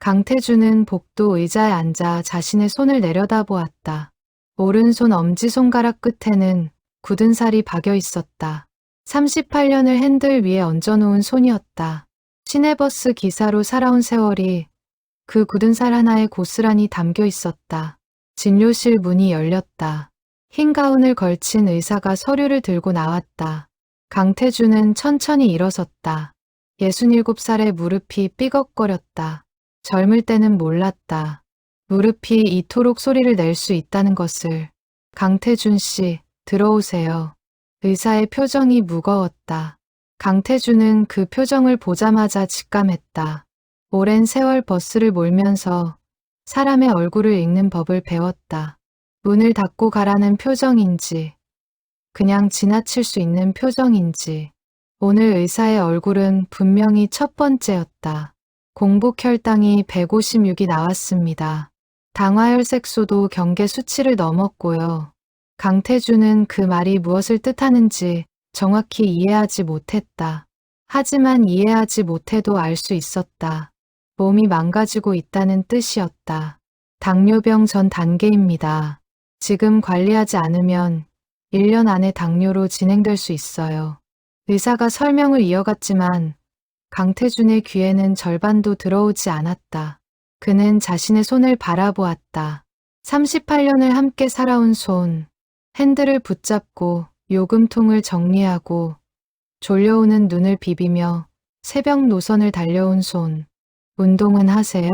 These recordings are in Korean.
강태준은 복도 의자에 앉아 자신의 손을 내려다보았다. 오른손 엄지손가락 끝에는 굳은 살이 박여 있었다. 38년을 핸들 위에 얹어놓은 손이었다. 시내버스 기사로 살아온 세월이 그 굳은 살 하나에 고스란히 담겨 있었다. 진료실 문이 열렸다. 흰 가운을 걸친 의사가 서류를 들고 나왔다. 강태준은 천천히 일어섰다. 67살의 무릎이 삐걱거렸다. 젊을 때는 몰랐다. 무릎이 이토록 소리를 낼 수 있다는 것을. 강태준 씨, 들어오세요. 의사의 표정이 무거웠다. 강태준은 그 표정을 보자마자 직감했다. 오랜 세월 버스를 몰면서 사람의 얼굴을 읽는 법을 배웠다. 문을 닫고 가라는 표정인지, 그냥 지나칠 수 있는 표정인지. 오늘 의사의 얼굴은 분명히 첫 번째였다. 공복 혈당이 156이 나왔습니다. 당화혈색소도 경계 수치를 넘었고요. 강태준은 그 말이 무엇을 뜻하는지 정확히 이해하지 못했다. 하지만 이해하지 못해도 알 수 있었다. 몸이 망가지고 있다는 뜻이었다. 당뇨병 전 단계입니다. 지금 관리하지 않으면 1년 안에 당뇨로 진행될 수 있어요. 의사가 설명을 이어갔지만 강태준의 귀에는 절반도 들어오지 않았다. 그는 자신의 손을 바라보았다. 38년을 함께 살아온 손, 핸들을 붙잡고 요금통을 정리하고 졸려오는 눈을 비비며 새벽 노선을 달려온 손. 운동은 하세요?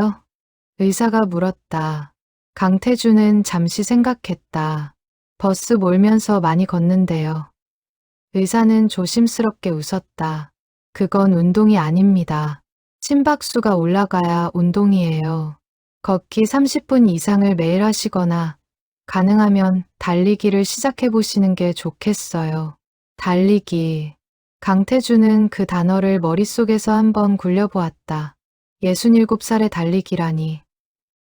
의사가 물었다. 강태준은 잠시 생각했다. 버스 몰면서 많이 걷는데요. 의사는 조심스럽게 웃었다. 그건 운동이 아닙니다. 심박수가 올라가야 운동이에요. 걷기 30분 이상을 매일 하시거나 가능하면 달리기를 시작해 보시는 게 좋겠어요. 달리기. 강태준은 그 단어를 머릿속에서 한번 굴려보았다. 67살의 달리기라니.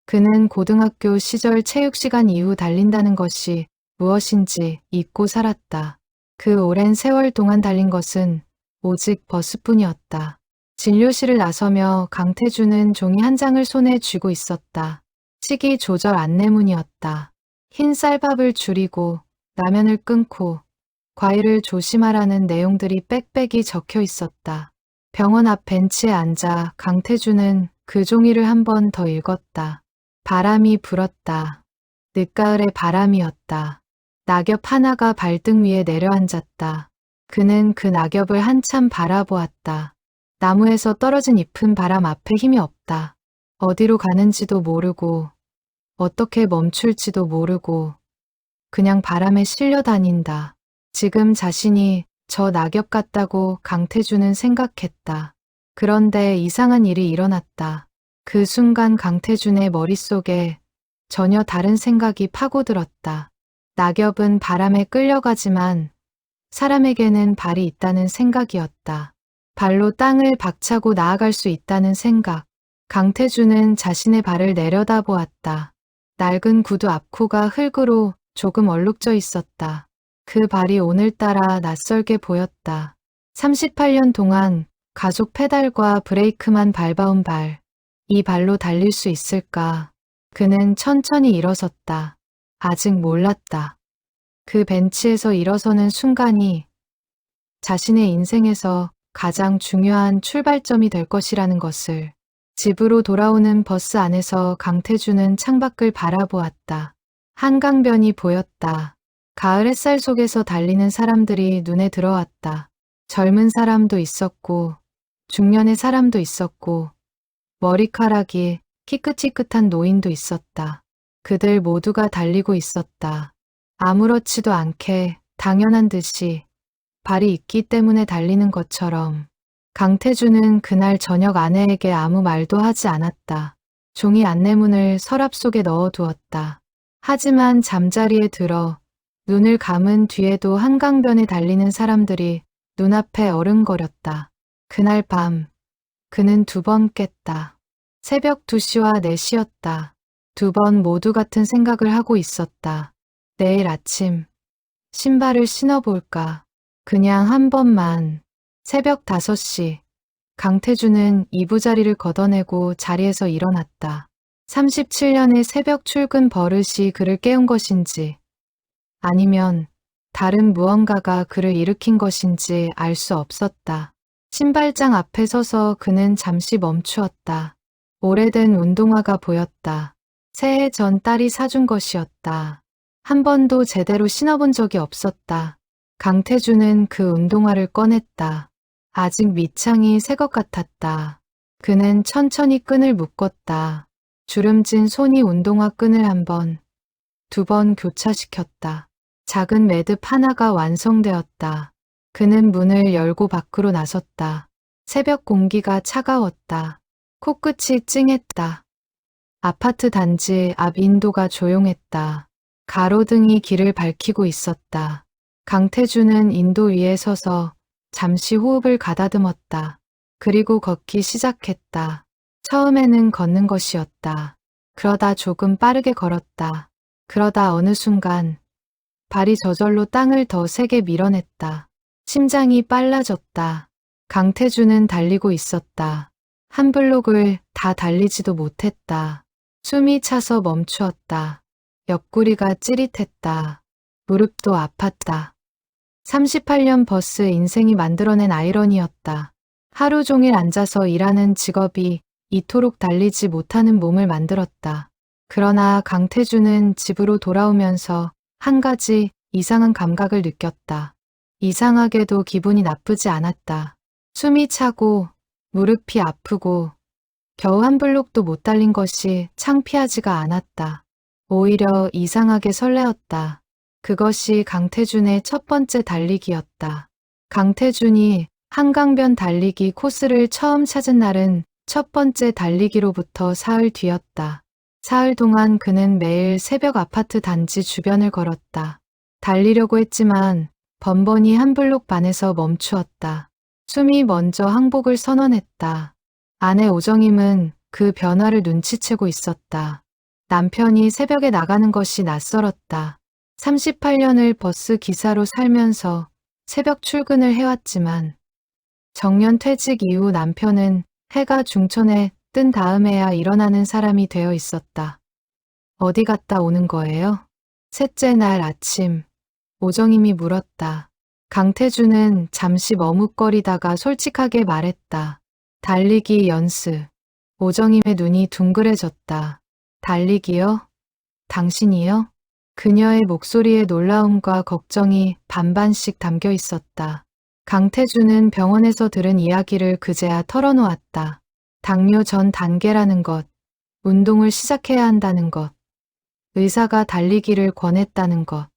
그는 고등학교 시절 체육 시간 이후 달린다는 것이 무엇인지 잊고 살았다. 그 오랜 세월 동안 달린 것은 오직 버스뿐이었다. 진료실을 나서며 강태준은 종이 한 장을 손에 쥐고 있었다. 식이 조절 안내문이었다. 흰 쌀밥을 줄이고 라면을 끊고 과일을 조심하라는 내용들이 빽빽이 적혀 있었다. 병원 앞 벤치에 앉아 강태준은 그 종이를 한 번 더 읽었다. 바람이 불었다. 늦가을의 바람이었다. 낙엽 하나가 발등 위에 내려앉았다. 그는 그 낙엽을 한참 바라보았다. 나무에서 떨어진 잎은 바람 앞에 힘이 없다. 어디로 가는지도 모르고 어떻게 멈출지도 모르고 그냥 바람에 실려 다닌다. 지금 자신이 저 낙엽 같다고 강태준은 생각했다. 그런데 이상한 일이 일어났다. 그 순간 강태준의 머릿속에 전혀 다른 생각이 파고들었다. 낙엽은 바람에 끌려가지만 사람에게는 발이 있다는 생각이었다. 발로 땅을 박차고 나아갈 수 있다는 생각. 강태준은 자신의 발을 내려다보았다. 낡은 구두 앞코가 흙으로 조금 얼룩져 있었다. 그 발이 오늘따라 낯설게 보였다. 38년 동안 가속 페달과 브레이크만 밟아온 발. 이 발로 달릴 수 있을까? 그는 천천히 일어섰다. 아직 몰랐다. 그 벤치에서 일어서는 순간이 자신의 인생에서 가장 중요한 출발점이 될 것이라는 것을. 집으로 돌아오는 버스 안에서 강태준은 창밖을 바라보았다. 한강변이 보였다. 가을 햇살 속에서 달리는 사람들이 눈에 들어왔다. 젊은 사람도 있었고 중년의 사람도 있었고 머리카락이 희끗희끗한 노인도 있었다. 그들 모두가 달리고 있었다. 아무렇지도 않게 당연한 듯이 발이 있기 때문에 달리는 것처럼. 강태준은 그날 저녁 아내에게 아무 말도 하지 않았다. 종이 안내문을 서랍 속에 넣어두었다. 하지만 잠자리에 들어 눈을 감은 뒤에도 한강변에 달리는 사람들이 눈앞에 어른거렸다. 그날 밤 그는 2번 깼다. 새벽 2시와 4시였다. 2번 모두 같은 생각을 하고 있었다. 내일 아침 신발을 신어볼까? 그냥 한 번만. 새벽 5시 강태주는 이부자리를 걷어내고 자리에서 일어났다. 37년의 새벽 출근 버릇이 그를 깨운 것인지 아니면 다른 무언가가 그를 일으킨 것인지 알 수 없었다. 신발장 앞에 서서 그는 잠시 멈추었다. 오래된 운동화가 보였다. 새해 전 딸이 사준 것이었다. 한 번도 제대로 신어본 적이 없었다. 강태주는 그 운동화를 꺼냈다. 아직 밑창이 새 것 같았다. 그는 천천히 끈을 묶었다. 주름진 손이 운동화 끈을 한 번, 두 번 교차시켰다. 작은 매듭 하나가 완성되었다. 그는 문을 열고 밖으로 나섰다. 새벽 공기가 차가웠다. 코끝이 찡했다. 아파트 단지 앞 인도가 조용했다. 가로등이 길을 밝히고 있었다. 강태주는 인도 위에 서서 잠시 호흡을 가다듬었다. 그리고 걷기 시작했다. 처음에는 걷는 것이었다. 그러다 조금 빠르게 걸었다. 그러다 어느 순간 발이 저절로 땅을 더 세게 밀어냈다. 심장이 빨라졌다. 강태주는 달리고 있었다. 한 블록을 다 달리지도 못했다. 숨이 차서 멈추었다. 옆구리가 찌릿했다. 무릎도 아팠다. 38년 버스 인생이 만들어낸 아이러니였다. 하루 종일 앉아서 일하는 직업이 이토록 달리지 못하는 몸을 만들었다. 그러나 강태주는 집으로 돌아오면서 한 가지 이상한 감각을 느꼈다. 이상하게도 기분이 나쁘지 않았다. 숨이 차고 무릎이 아프고 겨우 한 블록도 못 달린 것이 창피하지가 않았다. 오히려 이상하게 설레었다. 그것이 강태준의 첫 번째 달리기였다. 강태준이 한강변 달리기 코스를 처음 찾은 날은 첫 번째 달리기로부터 사흘 뒤였다. 사흘 동안 그는 매일 새벽 아파트 단지 주변을 걸었다. 달리려고 했지만 번번이 한 블록 반에서 멈추었다. 숨이 먼저 항복을 선언했다. 아내 오정임은 그 변화를 눈치채고 있었다. 남편이 새벽에 나가는 것이 낯설었다. 38년을 버스 기사로 살면서 새벽 출근을 해왔지만 정년 퇴직 이후 남편은 해가 중천에 뜬 다음에야 일어나는 사람이 되어 있었다. 어디 갔다 오는 거예요? 셋째 날 아침, 오정임이 물었다. 강태주는 잠시 머뭇거리다가 솔직하게 말했다. 달리기 연습. 오정임의 눈이 둥그레졌다. 달리기요? 당신이요? 그녀의 목소리에 놀라움과 걱정이 반반씩 담겨 있었다. 강태주는 병원에서 들은 이야기를 그제야 털어놓았다. 당뇨 전 단계라는 것, 운동을 시작해야 한다는 것, 의사가 달리기를 권했다는 것.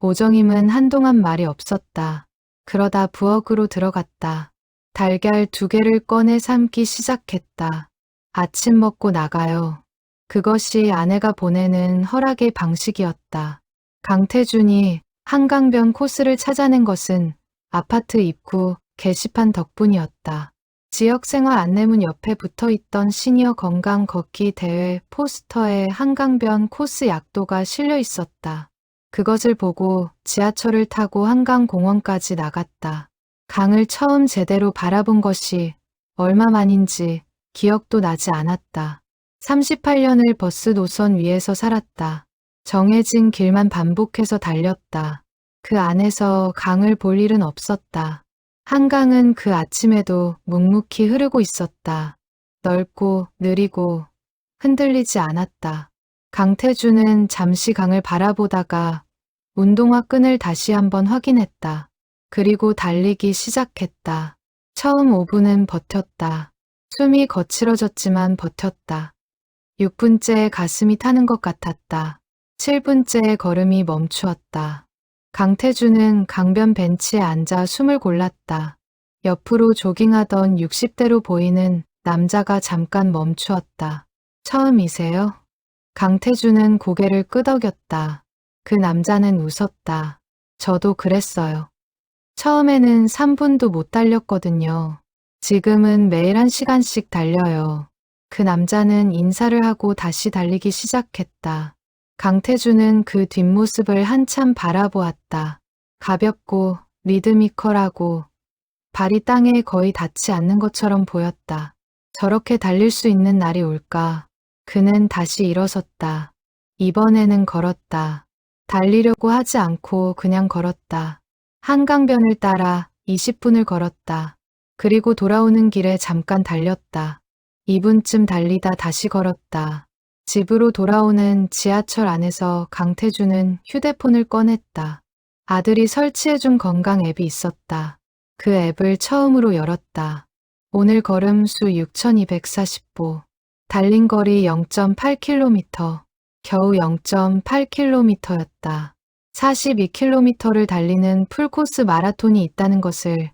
오정임은 한동안 말이 없었다. 그러다 부엌으로 들어갔다. 달걀 2개를 꺼내 삶기 시작했다. 아침 먹고 나가요. 그것이 아내가 보내는 허락의 방식이었다. 강태준이 한강변 코스를 찾아낸 것은 아파트 입구 게시판 덕분이었다. 지역생활 안내문 옆에 붙어있던 시니어 건강 걷기 대회 포스터에 한강변 코스 약도가 실려 있었다. 그것을 보고 지하철을 타고 한강공원까지 나갔다. 강을 처음 제대로 바라본 것이 얼마만인지 기억도 나지 않았다. 38년을 버스 노선 위에서 살았다. 정해진 길만 반복해서 달렸다. 그 안에서 강을 볼 일은 없었다. 한강은 그 아침에도 묵묵히 흐르고 있었다. 넓고 느리고 흔들리지 않았다. 강태주는 잠시 강을 바라보다가 운동화 끈을 다시 한번 확인했다. 그리고 달리기 시작했다. 처음 5분은 버텼다. 숨이 거칠어졌지만 버텼다. 6분째에 가슴이 타는 것 같았다. 7분째에 걸음이 멈추었다. 강태주는 강변 벤치에 앉아 숨을 골랐다. 옆으로 조깅하던 60대로 보이는 남자가 잠깐 멈추었다. 처음이세요? 강태주는 고개를 끄덕였다. 그 남자는 웃었다. 저도 그랬어요. 처음에는 3분도 못 달렸거든요. 지금은 매일 1시간씩 달려요. 그 남자는 인사를 하고 다시 달리기 시작했다. 강태주는 그 뒷모습을 한참 바라보았다. 가볍고 리드미컬하고 발이 땅에 거의 닿지 않는 것처럼 보였다. 저렇게 달릴 수 있는 날이 올까? 그는 다시 일어섰다. 이번에는 걸었다. 달리려고 하지 않고 그냥 걸었다. 한강변을 따라 20분을 걸었다. 그리고 돌아오는 길에 잠깐 달렸다. 2분쯤 달리다 다시 걸었다. 집으로 돌아오는 지하철 안에서 강태준은 휴대폰을 꺼냈다. 아들이 설치해준 건강 앱이 있었다. 그 앱을 처음으로 열었다. 오늘 걸음수 6245. 달린 거리 0.8km. 겨우 0.8km였다. 42km를 달리는 풀코스 마라톤이 있다는 것을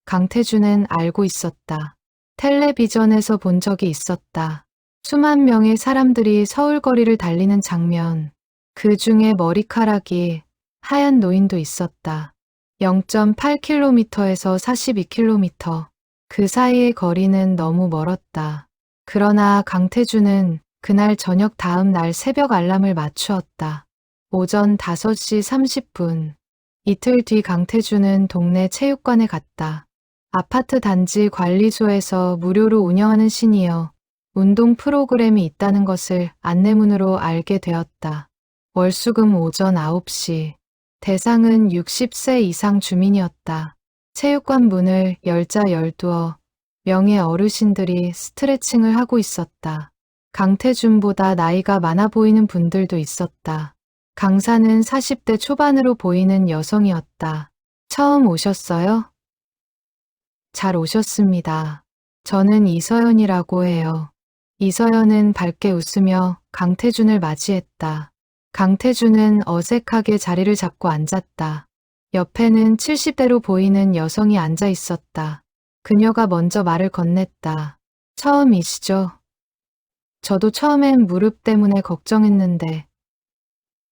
강태준은 알고 있었다. 텔레비전에서 본 적이 있었다. 수만 명의 사람들이 서울 거리를 달리는 장면. 그 중에 머리카락이 하얀 노인도 있었다. 0.8km에서 42km. 그 사이의 거리는 너무 멀었다. 그러나 강태준은 그날 저녁 다음 날 새벽 알람을 맞추었다. 오전 5시 30분. 이틀 뒤 강태준은 동네 체육관에 갔다. 아파트 단지 관리소에서 무료로 운영하는 시니어 운동 프로그램이 있다는 것을 안내문으로 알게 되었다. 월수금 오전 9시. 대상은 60세 이상 주민이었다. 체육관 문을 열자 열두어 명의 어르신들이 스트레칭을 하고 있었다. 강태준보다 나이가 많아 보이는 분들도 있었다. 강사는 40대 초반으로 보이는 여성이었다. 처음 오셨어요? 잘 오셨습니다. 저는 이서연이라고 해요. 이서연은 밝게 웃으며 강태준을 맞이했다. 강태준은 어색하게 자리를 잡고 앉았다. 옆에는 70대로 보이는 여성이 앉아 있었다. 그녀가 먼저 말을 건넸다. 처음이시죠? 저도 처음엔 무릎 때문에 걱정했는데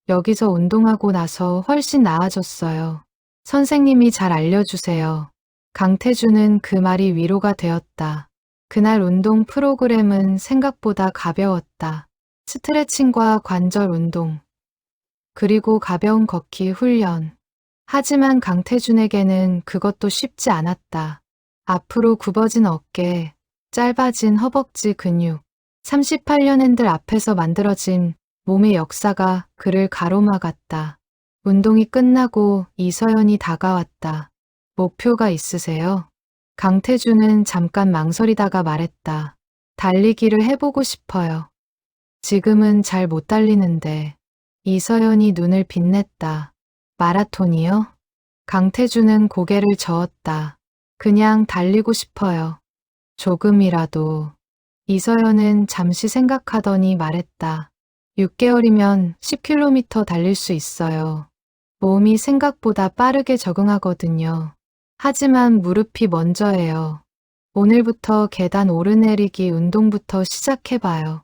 여기서 운동하고 나서 훨씬 나아졌어요. 선생님이 잘 알려주세요. 강태준은 그 말이 위로가 되었다. 그날 운동 프로그램은 생각보다 가벼웠다. 스트레칭과 관절 운동, 그리고 가벼운 걷기 훈련. 하지만 강태준에게는 그것도 쉽지 않았다. 앞으로 굽어진 어깨, 짧아진 허벅지 근육, 38년 핸들 앞에서 만들어진 몸의 역사가 그를 가로막았다. 운동이 끝나고 이서연이 다가왔다. 목표가 있으세요? 강태준은 잠깐 망설이다가 말했다. 달리기를 해보고 싶어요. 지금은 잘 못 달리는데. 이서연이 눈을 빛냈다. 마라톤이요? 강태준은 고개를 저었다. 그냥 달리고 싶어요. 조금이라도. 이서연은 잠시 생각하더니 말했다. 6개월이면 10km 달릴 수 있어요. 몸이 생각보다 빠르게 적응하거든요. 하지만 무릎이 먼저예요. 오늘부터 계단 오르내리기 운동부터 시작해봐요.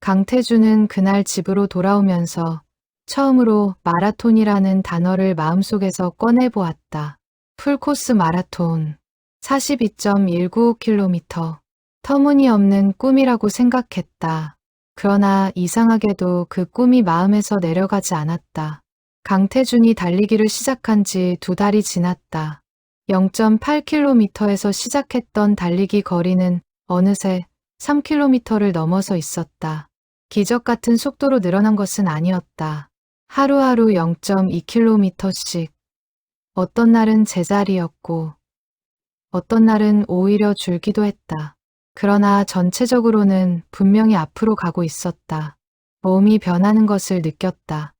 강태준은 그날 집으로 돌아오면서 처음으로 마라톤이라는 단어를 마음속에서 꺼내보았다. 풀코스 마라톤. 42.195km. 터무니없는 꿈이라고 생각했다. 그러나 이상하게도 그 꿈이 마음에서 내려가지 않았다. 강태준이 달리기를 시작한 지 2달이 지났다. 0.8km에서 시작했던 달리기 거리는 어느새 3km를 넘어서 있었다. 기적 같은 속도로 늘어난 것은 아니었다. 하루하루 0.2km씩. 어떤 날은 제자리였고, 어떤 날은 오히려 줄기도 했다. 그러나 전체적으로는 분명히 앞으로 가고 있었다. 몸이 변하는 것을 느꼈다.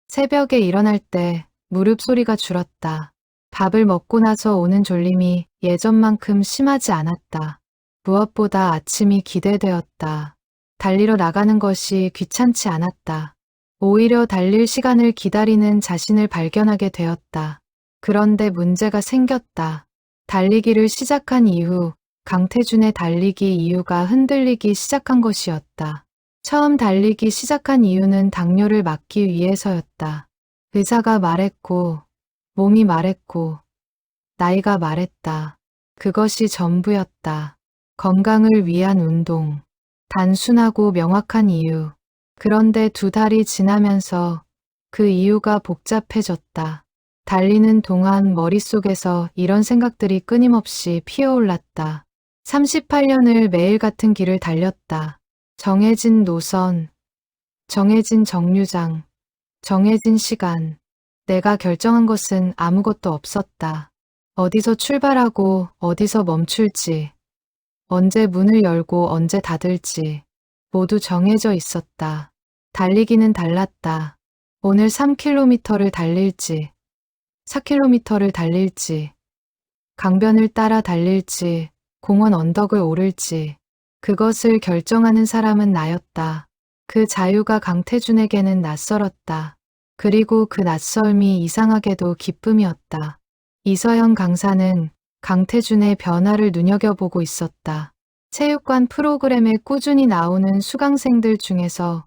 새벽에 일어날 때 무릎 소리가 줄었다. 밥을 먹고 나서 오는 졸림이 예전만큼 심하지 않았다. 무엇보다 아침이 기대되었다. 달리러 나가는 것이 귀찮지 않았다. 오히려 달릴 시간을 기다리는 자신을 발견하게 되었다. 그런데 문제가 생겼다. 달리기를 시작한 이후 강태준의 달리기 이유가 흔들리기 시작한 것이었다. 처음 달리기 시작한 이유는 당뇨를 막기 위해서였다. 의사가 말했고, 몸이 말했고, 나이가 말했다. 그것이 전부였다. 건강을 위한 운동. 단순하고 명확한 이유. 그런데 2달이 지나면서 그 이유가 복잡해졌다. 달리는 동안 머릿속에서 이런 생각들이 끊임없이 피어올랐다. 38년을 매일 같은 길을 달렸다. 정해진 노선, 정해진 정류장, 정해진 시간. 내가 결정한 것은 아무것도 없었다. 어디서 출발하고 어디서 멈출지, 언제 문을 열고 언제 닫을지 모두 정해져 있었다. 달리기는 달랐다. 오늘 3km를 달릴지, 4km를 달릴지, 강변을 따라 달릴지, 공원 언덕을 오를지, 그것을 결정하는 사람은 나였다. 그 자유가 강태준에게는 낯설었다. 그리고 그 낯설미 이상하게도 기쁨이었다. 이서연 강사는 강태준의 변화를 눈여겨보고 있었다. 체육관 프로그램에 꾸준히 나오는 수강생들 중에서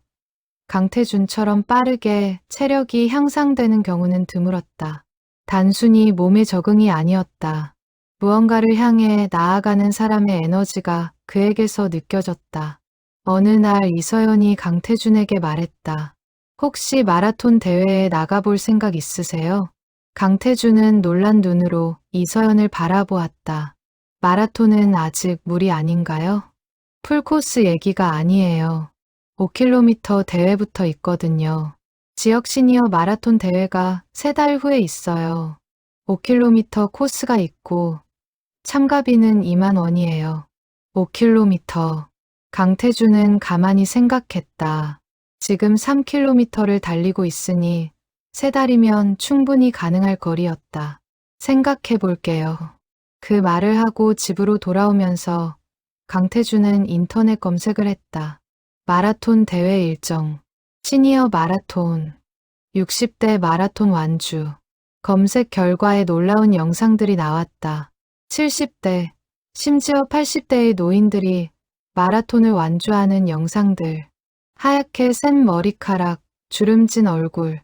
강태준처럼 빠르게 체력이 향상되는 경우는 드물었다. 단순히 몸의 적응이 아니었다. 무언가를 향해 나아가는 사람의 에너지가 그에게서 느껴졌다. 어느 날 이서연이 강태준에게 말했다. 혹시 마라톤 대회에 나가볼 생각 있으세요? 강태준은 놀란 눈으로 이서연을 바라보았다. 마라톤은 아직 무리 아닌가요? 풀코스 얘기가 아니에요. 5km 대회부터 있거든요. 지역 시니어 마라톤 대회가 3달 후에 있어요. 5km 코스가 있고 참가비는 2만 원이에요. 5km. 강태준은 가만히 생각했다. 지금 3km를 달리고 있으니 3달이면 충분히 가능할 거리였다. 생각해 볼게요. 그 말을 하고 집으로 돌아오면서 강태준은 인터넷 검색을 했다. 마라톤 대회 일정, 시니어 마라톤, 60대 마라톤 완주. 검색 결과에 놀라운 영상들이 나왔다. 70대, 심지어 80대의 노인들이 마라톤을 완주하는 영상들. 하얗게 센 머리카락, 주름진 얼굴.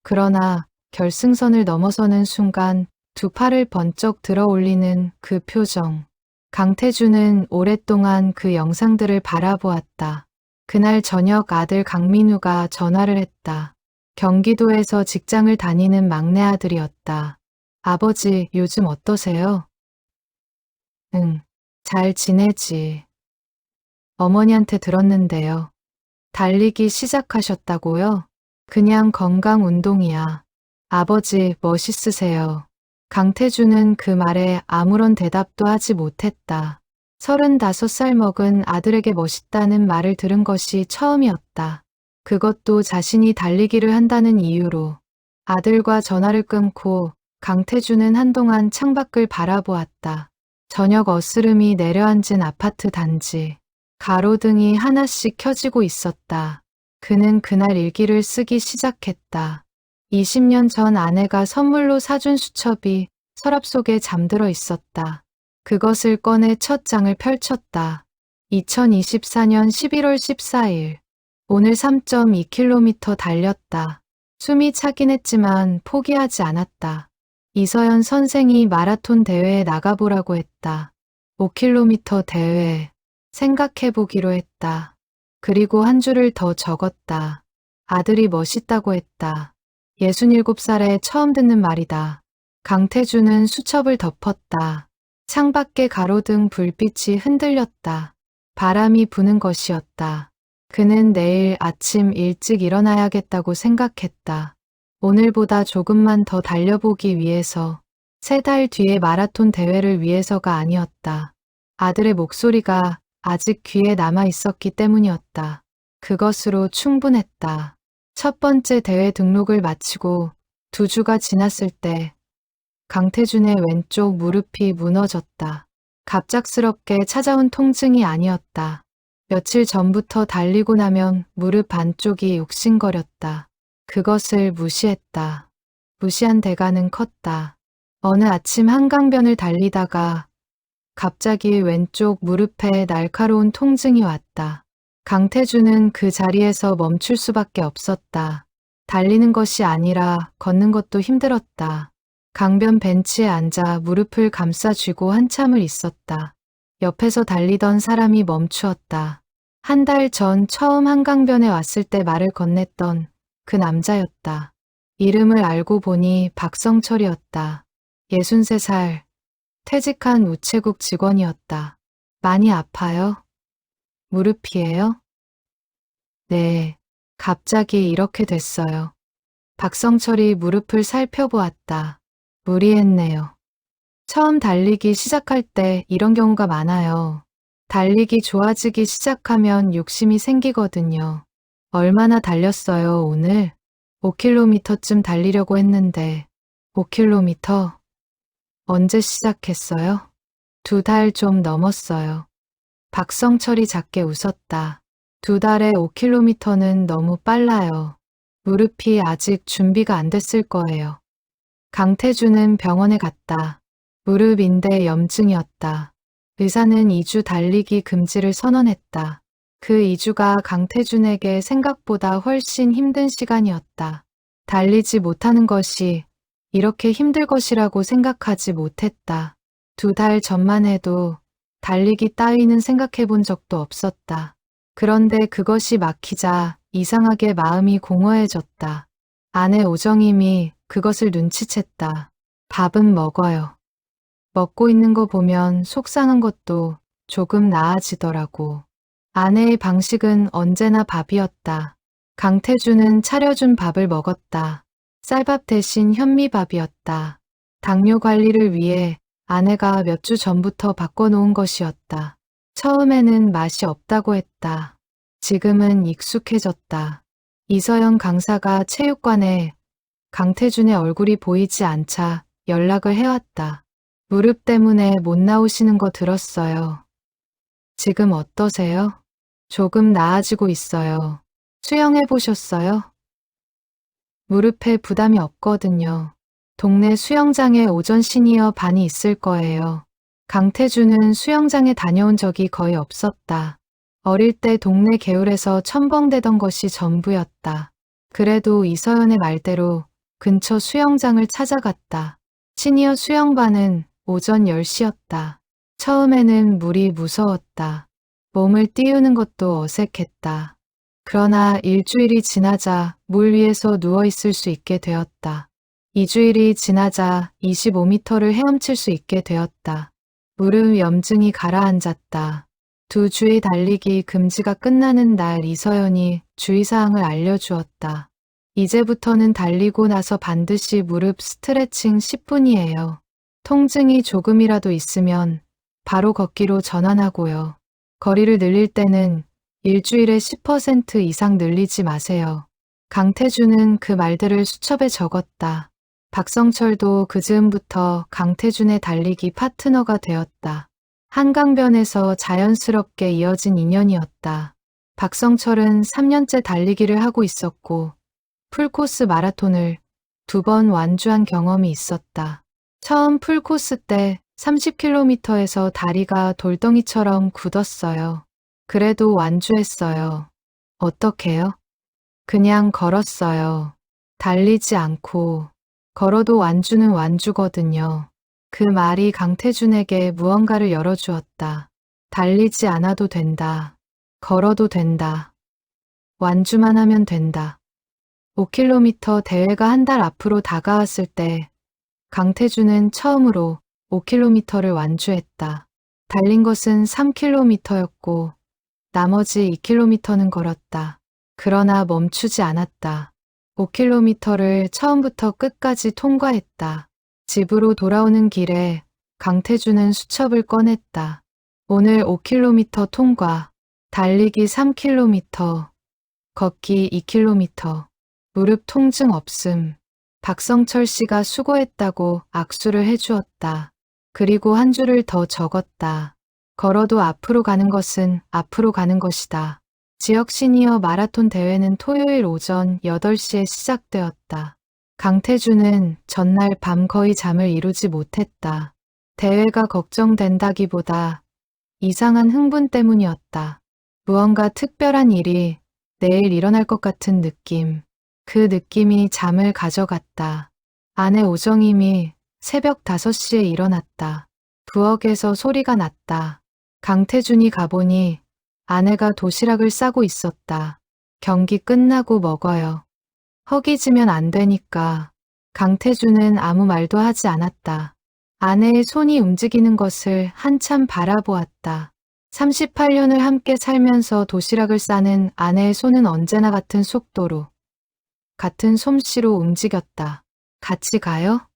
그러나 결승선을 넘어서는 순간 두 팔을 번쩍 들어 올리는 그 표정. 강태준은 오랫동안 그 영상들을 바라보았다. 그날 저녁 아들 강민우가 전화를 했다. 경기도에서 직장을 다니는 막내 아들이었다. 아버지, 요즘 어떠세요? 응, 잘 지내지. 어머니한테 들었는데요. 달리기 시작하셨다고요? 그냥 건강 운동이야. 아버지, 멋있으세요. 강태준은 그 말에 아무런 대답도 하지 못했다. 35살 먹은 아들에게 멋있다는 말을 들은 것이 처음이었다. 그것도 자신이 달리기를 한다는 이유로. 아들과 전화를 끊고 강태준은 한동안 창밖을 바라보았다. 저녁 어스름이 내려앉은 아파트 단지. 가로등이 하나씩 켜지고 있었다. 그는 그날 일기를 쓰기 시작했다. 20년 전 아내가 선물로 사준 수첩이 서랍 속에 잠들어 있었다. 그것을 꺼내 첫 장을 펼쳤다. 2024년 11월 14일. 오늘 3.2km 달렸다. 숨이 차긴 했지만 포기하지 않았다. 이서연 선생이 마라톤 대회에 나가보라고 했다. 5km 대회. 생각해보기로 했다. 그리고 한 줄을 더 적었다. 아들이 멋있다고 했다. 67살에 처음 듣는 말이다. 강태준은 수첩을 덮었다. 창밖의 가로등 불빛이 흔들렸다. 바람이 부는 것이었다. 그는 내일 아침 일찍 일어나야겠다고 생각했다. 오늘보다 조금만 더 달려보기 위해서. 3달 뒤의 마라톤 대회를 위해서가 아니었다. 아들의 목소리가 아직 귀에 남아 있었기 때문이었다. 그것으로 충분했다. 첫 번째 대회 등록을 마치고 2주가 지났을 때 강태준의 왼쪽 무릎이 무너졌다. 갑작스럽게 찾아온 통증이 아니었다. 며칠 전부터 달리고 나면 무릎 안쪽이 욕심거렸다. 그것을 무시했다. 무시한 대가는 컸다. 어느 아침 한강변을 달리다가 갑자기 왼쪽 무릎에 날카로운 통증이 왔다. 강태준은 그 자리에서 멈출 수밖에 없었다. 달리는 것이 아니라 걷는 것도 힘들었다. 강변 벤치에 앉아 무릎을 감싸 쥐고 한참을 있었다. 옆에서 달리던 사람이 멈추었다. 1달 전 처음 한강변에 왔을 때 말을 건넸던 그 남자였다. 이름을 알고 보니 박성철이었다. 63살, 퇴직한 우체국 직원이었다. 많이 아파요? 무릎이에요? 네, 갑자기 이렇게 됐어요. 박성철이 무릎을 살펴보았다. 무리했네요. 처음 달리기 시작할 때 이런 경우가 많아요. 달리기 좋아지기 시작하면 욕심이 생기거든요. 얼마나 달렸어요, 오늘? 5km쯤 달리려고 했는데. 5km? 언제 시작했어요? 2달 좀 넘었어요. 박성철이 작게 웃었다. 2달에 5km는 너무 빨라요. 무릎이 아직 준비가 안 됐을 거예요. 강태준은 병원에 갔다. 무릎 인대 염증이었다. 의사는 2주 달리기 금지를 선언했다. 그 2주가 강태준에게 생각보다 훨씬 힘든 시간이었다. 달리지 못하는 것이 이렇게 힘들 것이라고 생각하지 못했다. 2달 전만 해도 달리기 따위는 생각해 본 적도 없었다. 그런데 그것이 막히자 이상하게 마음이 공허해졌다. 아내 오정임이 그것을 눈치챘다. 밥은 먹어요. 먹고 있는 거 보면 속상한 것도 조금 나아지더라고. 아내의 방식은 언제나 밥이었다. 강태준은 차려준 밥을 먹었다. 쌀밥 대신 현미밥이었다. 당뇨 관리를 위해 아내가 몇 주 전부터 바꿔놓은 것이었다. 처음에는 맛이 없다고 했다. 지금은 익숙해졌다. 이서영 강사가 체육관에 강태준의 얼굴이 보이지 않자 연락을 해왔다. 무릎 때문에 못 나오시는 거 들었어요. 지금 어떠세요? 조금 나아지고 있어요. 수영해 보셨어요? 무릎에 부담이 없거든요. 동네 수영장에 오전 시니어 반이 있을 거예요. 강태준은 수영장에 다녀온 적이 거의 없었다. 어릴 때 동네 개울에서 첨벙대던 것이 전부였다. 그래도 이서연의 말대로 근처 수영장을 찾아갔다. 시니어 수영반은 오전 10시였다. 처음에는 물이 무서웠다. 몸을 띄우는 것도 어색했다. 그러나 일주일이 지나자 물 위에서 누워있을 수 있게 되었다. 2주일이 지나자 25m를 헤엄칠 수 있게 되었다. 무릎 염증이 가라앉았다. 2주의 달리기 금지가 끝나는 날 이서연이 주의사항을 알려주었다. 이제부터는 달리고 나서 반드시 무릎 스트레칭 10분이에요. 통증이 조금이라도 있으면 바로 걷기로 전환하고요. 거리를 늘릴 때는 일주일에 10% 이상 늘리지 마세요. 강태준은 그 말들을 수첩에 적었다. 박성철도 그 즈음부터 강태준의 달리기 파트너가 되었다. 한강변에서 자연스럽게 이어진 인연이었다. 박성철은 3년째 달리기를 하고 있었고 풀코스 마라톤을 2번 완주한 경험이 있었다. 처음 풀코스 때 30km에서 다리가 돌덩이처럼 굳었어요. 그래도 완주했어요. 어떻게요? 그냥 걸었어요. 달리지 않고. 걸어도 완주는 완주거든요. 그 말이 강태준에게 무언가를 열어주었다. 달리지 않아도 된다. 걸어도 된다. 완주만 하면 된다. 5km 대회가 한 달 앞으로 다가왔을 때 강태준은 처음으로 5km를 완주했다. 달린 것은 3km였고 나머지 2km는 걸었다. 그러나 멈추지 않았다. 5km를 처음부터 끝까지 통과했다. 집으로 돌아오는 길에 강태준은 수첩을 꺼냈다. 오늘 5km 통과, 달리기 3km, 걷기 2km, 무릎 통증 없음. 박성철 씨가 수고했다고 악수를 해주었다. 그리고 한 줄을 더 적었다. 걸어도 앞으로 가는 것은 앞으로 가는 것이다. 지역 시니어 마라톤 대회는 토요일 오전 8시에 시작되었다. 강태준은 전날 밤 거의 잠을 이루지 못했다. 대회가 걱정된다기보다 이상한 흥분 때문이었다. 무언가 특별한 일이 내일 일어날 것 같은 느낌. 그 느낌이 잠을 가져갔다. 아내 오정임이 새벽 5시에 일어났다. 부엌에서 소리가 났다. 강태준이 가보니 아내가 도시락을 싸고 있었다. 경기 끝나고 먹어요. 허기지면 안 되니까. 강태준은 아무 말도 하지 않았다. 아내의 손이 움직이는 것을 한참 바라보았다. 38년을 함께 살면서 도시락을 싸는 아내의 손은 언제나 같은 속도로, 같은 솜씨로 움직였다. 같이 가요?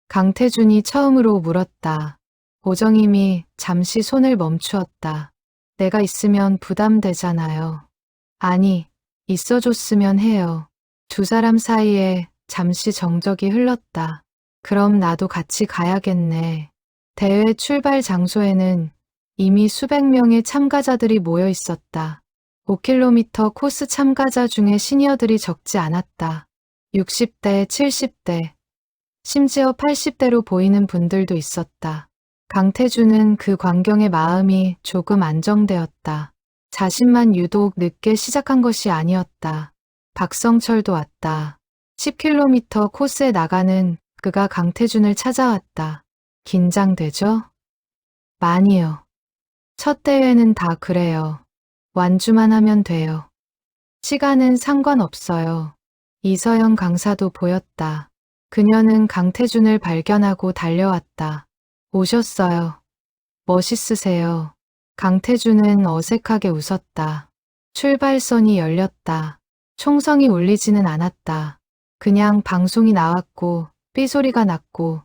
강태준이 처음으로 물었다. 오정임이 잠시 손을 멈추었다. 내가 있으면 부담되잖아요. 아니, 있어줬으면 해요. 두 사람 사이에 잠시 정적이 흘렀다. 그럼 나도 같이 가야겠네. 대회 출발 장소에는 이미 수백 명의 참가자들이 모여 있었다. 5km 코스 참가자 중에 시니어들이 적지 않았다. 60대, 70대, 심지어 80대로 보이는 분들도 있었다. 강태준은 그 광경에 마음이 조금 안정되었다. 자신만 유독 늦게 시작한 것이 아니었다. 박성철도 왔다. 10km 코스에 나가는 그가 강태준을 찾아왔다. 긴장되죠? 많이요. 첫 대회는 다 그래요. 완주만 하면 돼요. 시간은 상관없어요. 이서영 강사도 보였다. 그녀는 강태준을 발견하고 달려왔다. 오셨어요. 멋있으세요. 강태준은 어색하게 웃었다. 출발선이 열렸다. 총성이 울리지는 않았다. 그냥 방송이 나왔고 삐소리가 났고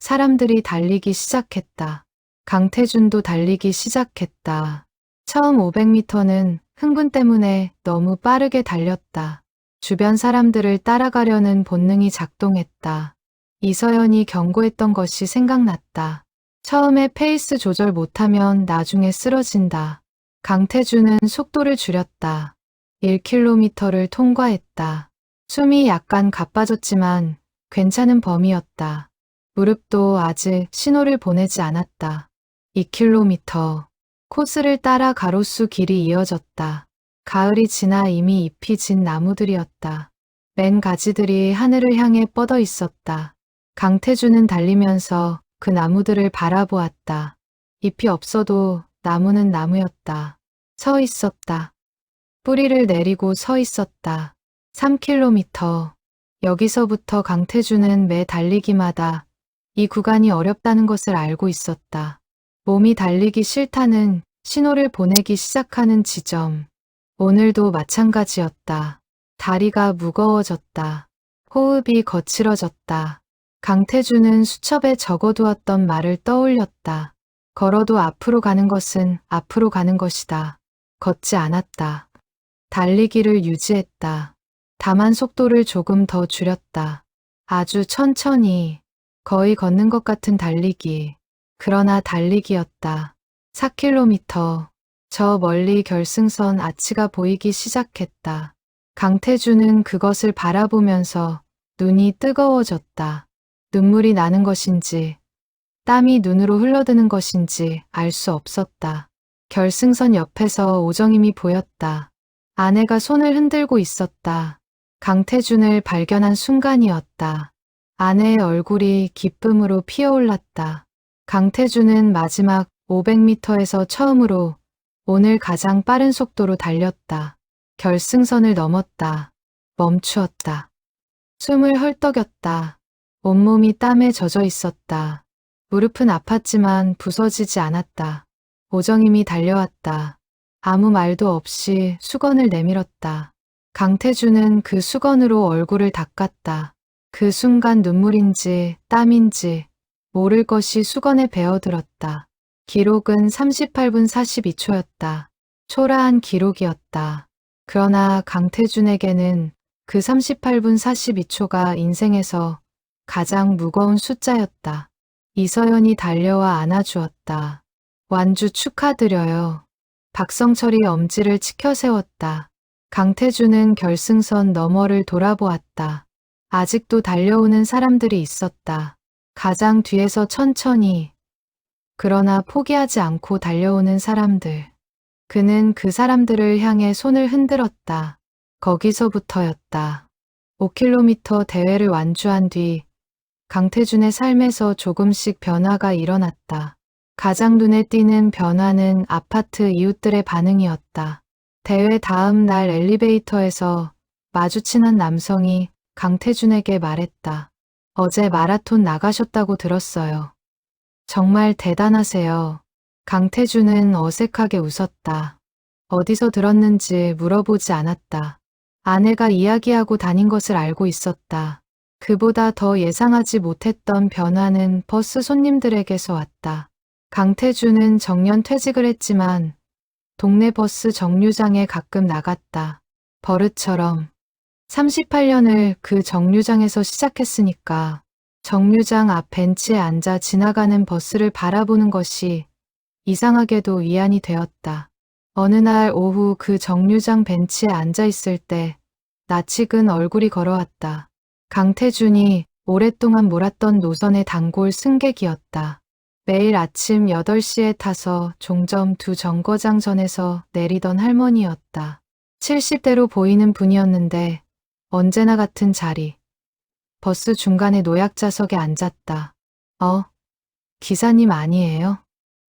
사람들이 달리기 시작했다. 강태준도 달리기 시작했다. 처음 500m는 흥분 때문에 너무 빠르게 달렸다. 주변 사람들을 따라가려는 본능이 작동했다. 이서연이 경고했던 것이 생각났다. 처음에 페이스 조절 못하면 나중에 쓰러진다. 강태준은 속도를 줄였다. 1km를 통과했다. 숨이 약간 가빠졌지만 괜찮은 범위였다. 무릎도 아직 신호를 보내지 않았다. 2km. 코스를 따라 가로수 길이 이어졌다. 가을이 지나 이미 잎이 진 나무들이었다. 맨 가지들이 하늘을 향해 뻗어 있었다. 강태준은 달리면서 그 나무들을 바라보았다. 잎이 없어도 나무는 나무였다. 서 있었다. 뿌리를 내리고 서 있었다. 3km. 여기서부터 강태준은 매 달리기마다 이 구간이 어렵다는 것을 알고 있었다. 몸이 달리기 싫다는 신호를 보내기 시작하는 지점. 오늘도 마찬가지였다. 다리가 무거워졌다. 호흡이 거칠어졌다. 강태준은 수첩에 적어두었던 말을 떠올렸다. 걸어도 앞으로 가는 것은 앞으로 가는 것이다. 걷지 않았다. 달리기를 유지했다. 다만 속도를 조금 더 줄였다. 아주 천천히, 거의 걷는 것 같은 달리기. 그러나 달리기였다. 4km. 저 멀리 결승선 아치가 보이기 시작했다. 강태준은 그것을 바라보면서 눈이 뜨거워졌다. 눈물이 나는 것인지, 땀이 눈으로 흘러드는 것인지 알 수 없었다. 결승선 옆에서 오정임이 보였다. 아내가 손을 흔들고 있었다. 강태준을 발견한 순간이었다. 아내의 얼굴이 기쁨으로 피어올랐다. 강태준은 마지막 500m에서 처음으로 오늘 가장 빠른 속도로 달렸다. 결승선을 넘었다. 멈추었다. 숨을 헐떡였다. 온몸이 땀에 젖어 있었다. 무릎은 아팠지만 부서지지 않았다. 오정임이 달려왔다. 아무 말도 없이 수건을 내밀었다. 강태준은 그 수건으로 얼굴을 닦았다. 그 순간 눈물인지 땀인지 모를 것이 수건에 배어들었다. 기록은 38분 42초였다. 초라한 기록이었다. 그러나 강태준에게는 그 38분 42초가 인생에서 가장 무거운 숫자였다. 이서연이 달려와 안아주었다. 완주 축하드려요. 박성철이 엄지를 치켜 세웠다. 강태준은 결승선 너머를 돌아보았다. 아직도 달려오는 사람들이 있었다. 가장 뒤에서 천천히, 그러나 포기하지 않고 달려오는 사람들. 그는 그 사람들을 향해 손을 흔들었다. 거기서부터였다. 5km 대회를 완주한 뒤 강태준의 삶에서 조금씩 변화가 일어났다. 가장 눈에 띄는 변화는 아파트 이웃들의 반응이었다. 대회 다음 날 엘리베이터에서 마주친 한 남성이 강태준에게 말했다. 어제 마라톤 나가셨다고 들었어요. 정말 대단하세요. 강태준은 어색하게 웃었다. 어디서 들었는지 물어보지 않았다. 아내가 이야기하고 다닌 것을 알고 있었다. 그보다 더 예상하지 못했던 변화는 버스 손님들에게서 왔다. 강태준은 정년 퇴직을 했지만 동네 버스 정류장에 가끔 나갔다. 버릇처럼 38년을 그 정류장에서 시작했으니까 정류장 앞 벤치에 앉아 지나가는 버스를 바라보는 것이 이상하게도 위안이 되었다. 어느 날 오후 그 정류장 벤치에 앉아 있을 때 낯익은 얼굴이 걸어왔다. 강태준이 오랫동안 몰았던 노선의 단골 승객이었다. 매일 아침 8시에 타서 종점 두 정거장선에서 내리던 할머니였다. 70대로 보이는 분이었는데 언제나 같은 자리. 버스 중간에 노약자석에 앉았다. 기사님 아니에요?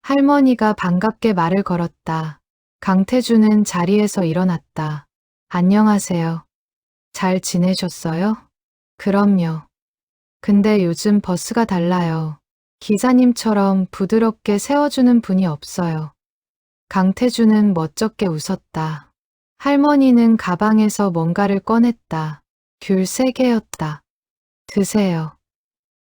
할머니가 반갑게 말을 걸었다. 강태준은 자리에서 일어났다. 안녕하세요. 잘 지내셨어요? 그럼요. 근데 요즘 버스가 달라요. 기사님처럼 부드럽게 세워주는 분이 없어요. 강태준은 멋쩍게 웃었다. 할머니는 가방에서 뭔가를 꺼냈다. 귤 3개였다. 드세요.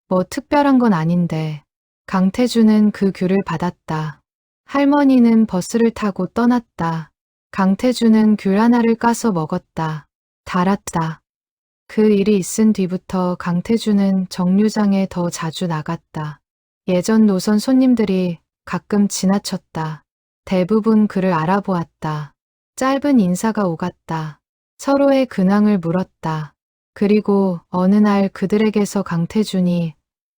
뭐 특별한 건 아닌데. 강태준은 그 귤을 받았다. 할머니는 버스를 타고 떠났다. 강태준은 귤 하나를 까서 먹었다. 달았다. 그 일이 있은 뒤부터 강태준은 정류장에 더 자주 나갔다. 예전 노선 손님들이 가끔 지나쳤다. 대부분 그를 알아보았다. 짧은 인사가 오갔다. 서로의 근황을 물었다. 그리고 어느 날 그들에게서 강태준이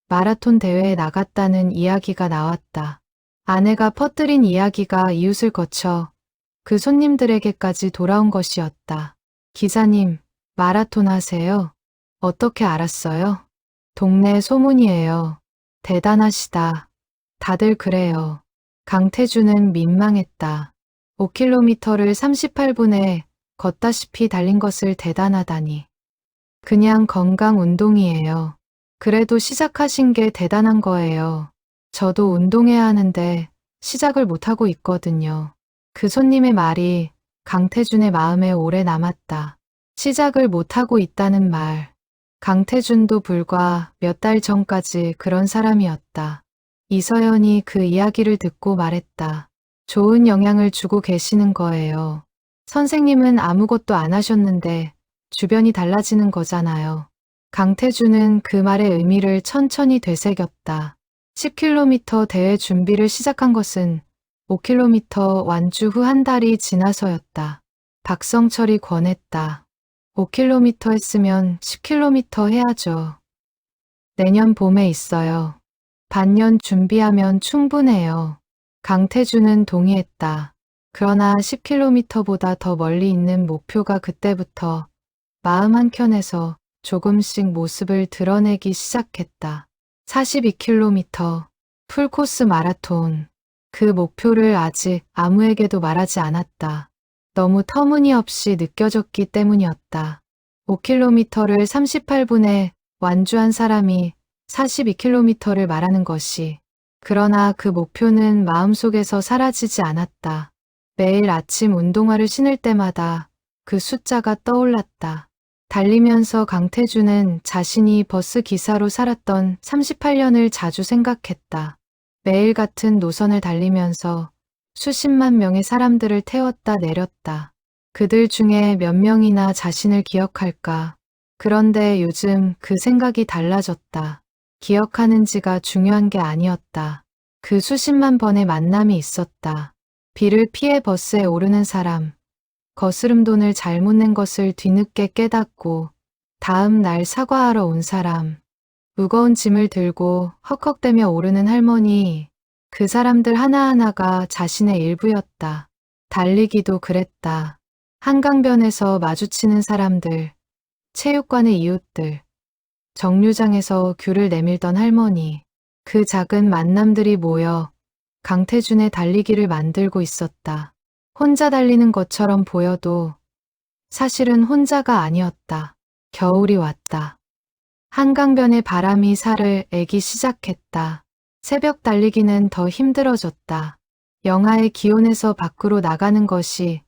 마라톤 대회에 나갔다는 이야기가 나왔다. 아내가 퍼뜨린 이야기가 이웃을 거쳐 그 손님들에게까지 돌아온 것이었다. 기사님, 마라톤 하세요? 어떻게 알았어요? 동네 소문이에요. 대단하시다. 다들 그래요. 강태준은 민망했다. 5km를 38분에 걷다시피 달린 것을 대단하다니. 그냥 건강 운동이에요. 그래도 시작하신 게 대단한 거예요. 저도 운동해야 하는데 시작을 못하고 있거든요. 그 손님의 말이 강태준의 마음에 오래 남았다. 시작을 못하고 있다는 말. 강태준도 불과 몇 달 전까지 그런 사람이었다. 이서연이 그 이야기를 듣고 말했다. 좋은 영향을 주고 계시는 거예요. 선생님은 아무것도 안 하셨는데 주변이 달라지는 거잖아요. 강태준은 그 말의 의미를 천천히 되새겼다. 10km 대회 준비를 시작한 것은 5km 완주 후 한 달이 지나서였다. 박성철이 권했다. 5km 했으면 10km 해야죠. 내년 봄에 있어요. 반년 준비하면 충분해요. 강태준은 동의했다. 그러나 10km보다 더 멀리 있는 목표가 그때부터 마음 한켠에서 조금씩 모습을 드러내기 시작했다. 42km, 풀코스 마라톤. 그 목표를 아직 아무에게도 말하지 않았다. 너무 터무니없이 느껴졌기 때문이었다. 5km를 38분에 완주한 사람이 42km를 말하는 것이. 그러나 그 목표는 마음속에서 사라지지 않았다. 매일 아침 운동화를 신을 때마다 그 숫자가 떠올랐다. 달리면서 강태준은 자신이 버스 기사로 살았던 38년을 자주 생각했다. 매일 같은 노선을 달리면서 수십만 명의 사람들을 태웠다 내렸다. 그들 중에 몇 명이나 자신을 기억할까. 그런데 요즘 그 생각이 달라졌다. 기억하는지가 중요한 게 아니었다. 그 수십만 번의 만남이 있었다. 비를 피해 버스에 오르는 사람, 거스름돈을 잘못 낸 것을 뒤늦게 깨닫고 다음 날 사과하러 온 사람, 무거운 짐을 들고 헉헉대며 오르는 할머니, 그 사람들 하나하나가 자신의 일부였다. 달리기도 그랬다. 한강변에서 마주치는 사람들, 체육관의 이웃들, 정류장에서 귤을 내밀던 할머니, 그 작은 만남들이 모여 강태준의 달리기를 만들고 있었다. 혼자 달리는 것처럼 보여도 사실은 혼자가 아니었다. 겨울이 왔다. 한강변의 바람이 살을 애기 시작했다. 새벽 달리기는 더 힘들어졌다. 영하의 기온에서 밖으로 나가는 것이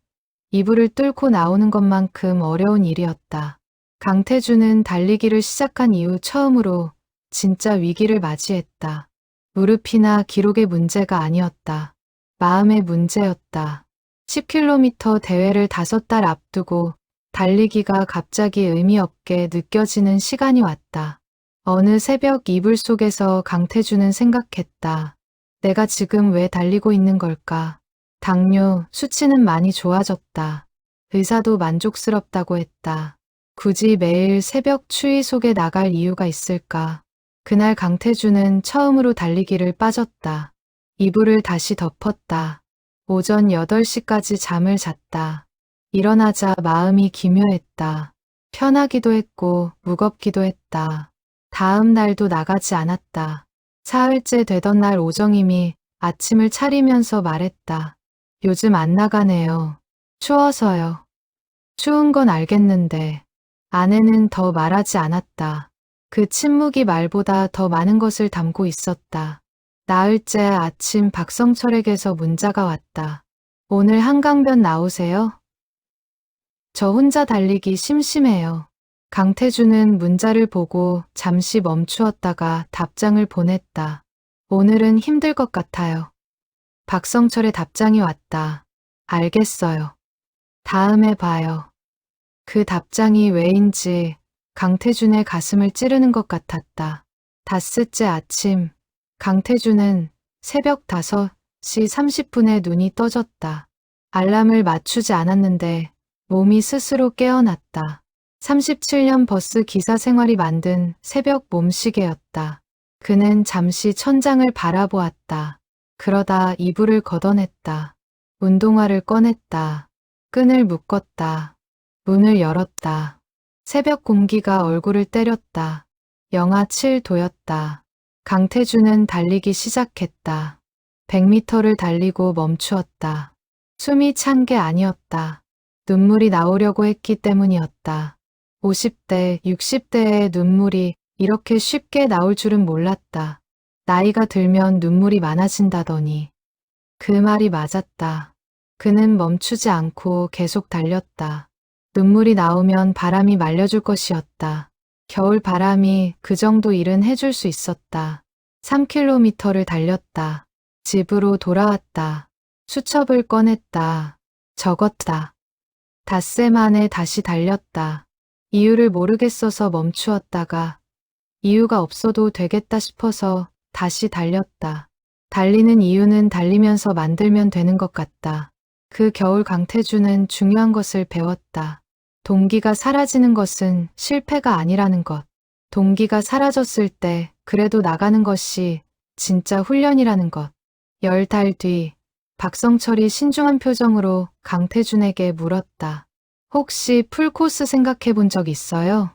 이불을 뚫고 나오는 것만큼 어려운 일이었다. 강태주는 달리기를 시작한 이후 처음으로 진짜 위기를 맞이했다. 무릎이나 기록의 문제가 아니었다. 마음의 문제였다. 10km 대회를 5달 앞두고 달리기가 갑자기 의미 없게 느껴지는 시간이 왔다. 어느 새벽 이불 속에서 강태주는 생각했다. 내가 지금 왜 달리고 있는 걸까? 당뇨, 수치는 많이 좋아졌다. 의사도 만족스럽다고 했다. 굳이 매일 새벽 추위 속에 나갈 이유가 있을까? 그날 강태주는 처음으로 달리기를 빠졌다. 이불을 다시 덮었다. 오전 8시까지 잠을 잤다. 일어나자 마음이 기묘했다. 편하기도 했고 무겁기도 했다. 다음 날도 나가지 않았다. 사흘째 되던 날 오정임이 아침을 차리면서 말했다. 요즘 안 나가네요. 추워서요. 추운 건 알겠는데 아내는 더 말하지 않았다. 그 침묵이 말보다 더 많은 것을 담고 있었다. 나흘째 아침 박성철에게서 문자가 왔다. 오늘 한강변 나오세요? 저 혼자 달리기 심심해요. 강태주는 문자를 보고 잠시 멈추었다가 답장을 보냈다. 오늘은 힘들 것 같아요. 박성철의 답장이 왔다. 알겠어요. 다음에 봐요. 그 답장이 왜인지 강태준의 가슴을 찌르는 것 같았다. 닷새째 아침, 강태준은 새벽 5시 30분에 눈이 떠졌다. 알람을 맞추지 않았는데 몸이 스스로 깨어났다. 37년 버스 기사 생활이 만든 새벽 몸시계였다. 그는 잠시 천장을 바라보았다. 그러다 이불을 걷어냈다. 운동화를 꺼냈다. 끈을 묶었다. 문을 열었다. 새벽 공기가 얼굴을 때렸다. 영하 7도였다. 강태준은 달리기 시작했다. 100m를 달리고 멈추었다. 숨이 찬 게 아니었다. 눈물이 나오려고 했기 때문이었다. 50대, 60대의 눈물이 이렇게 쉽게 나올 줄은 몰랐다. 나이가 들면 눈물이 많아진다더니. 그 말이 맞았다. 그는 멈추지 않고 계속 달렸다. 눈물이 나오면 바람이 말려줄 것이었다. 겨울 바람이 그 정도 일은 해줄 수 있었다. 3km를 달렸다. 집으로 돌아왔다. 수첩을 꺼냈다. 적었다. 닷새 만에 다시 달렸다. 이유를 모르겠어서 멈추었다가 이유가 없어도 되겠다 싶어서 다시 달렸다. 달리는 이유는 달리면서 만들면 되는 것 같다. 그 겨울 강태주는 중요한 것을 배웠다. 동기가 사라지는 것은 실패가 아니라는 것. 동기가 사라졌을 때 그래도 나가는 것이 진짜 훈련이라는 것. 10달 뒤 박성철이 신중한 표정으로 강태준에게 물었다. 혹시 풀코스 생각해 본 적 있어요?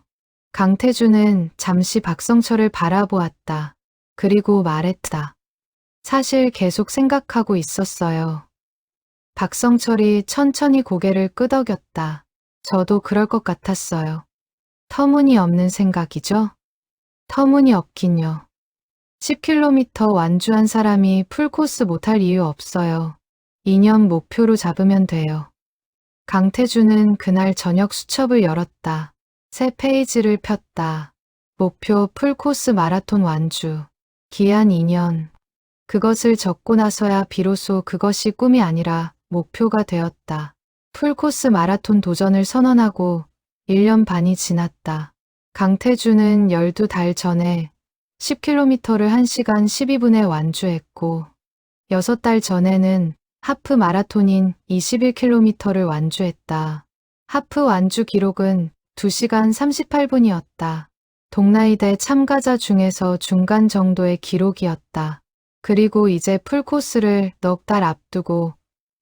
강태준은 잠시 박성철을 바라보았다. 그리고 말했다. 사실 계속 생각하고 있었어요. 박성철이 천천히 고개를 끄덕였다. 저도 그럴 것 같았어요. 터무니없는 생각이죠? 터무니없긴요. 10km 완주한 사람이 풀코스 못할 이유 없어요. 2년 목표로 잡으면 돼요. 강태준은 그날 저녁 수첩을 열었다. 새 페이지를 폈다. 목표 풀코스 마라톤 완주. 기한 2년. 그것을 적고 나서야 비로소 그것이 꿈이 아니라 목표가 되었다. 풀코스 마라톤 도전을 선언하고 1년 반이 지났다. 강태준은 12달 전에 10km를 1시간 12분에 완주했고 6달 전에는 하프 마라톤인 21km를 완주했다. 하프 완주 기록은 2시간 38분이었다. 동나이대 참가자 중에서 중간 정도의 기록이었다. 그리고 이제 풀코스를 넉 달 앞두고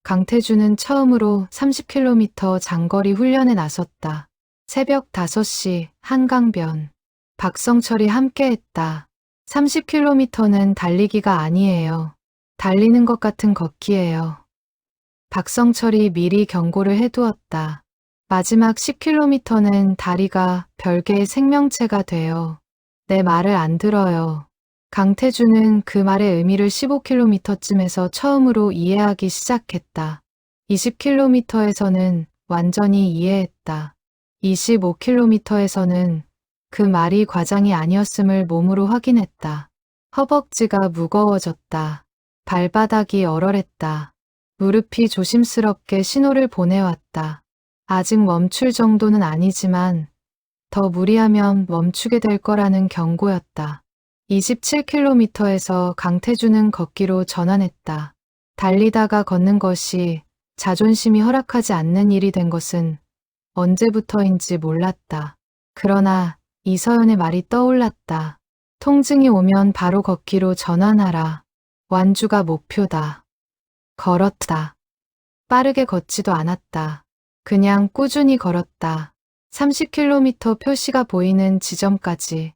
강태준은 처음으로 30km 장거리 훈련에 나섰다. 새벽 5시 한강변. 박성철이 함께했다. 30km는 달리기가 아니에요. 달리는 것 같은 걷기예요. 박성철이 미리 경고를 해두었다. 마지막 10km는 다리가 별개의 생명체가 돼요. 내 말을 안 들어요. 강태주는 그 말의 의미를 15km쯤에서 처음으로 이해하기 시작했다. 20km에서는 완전히 이해했다. 25km에서는 그 말이 과장이 아니었음을 몸으로 확인했다. 허벅지가 무거워졌다. 발바닥이 얼얼했다. 무릎이 조심스럽게 신호를 보내왔다. 아직 멈출 정도는 아니지만 더 무리하면 멈추게 될 거라는 경고였다. 27km에서 강태주는 걷기로 전환했다. 달리다가 걷는 것이 자존심이 허락하지 않는 일이 된 것은 언제부터인지 몰랐다. 그러나 이서연의 말이 떠올랐다. 통증이 오면 바로 걷기로 전환하라. 완주가 목표다. 걸었다. 빠르게 걷지도 않았다. 그냥 꾸준히 걸었다. 30km 표시가 보이는 지점까지.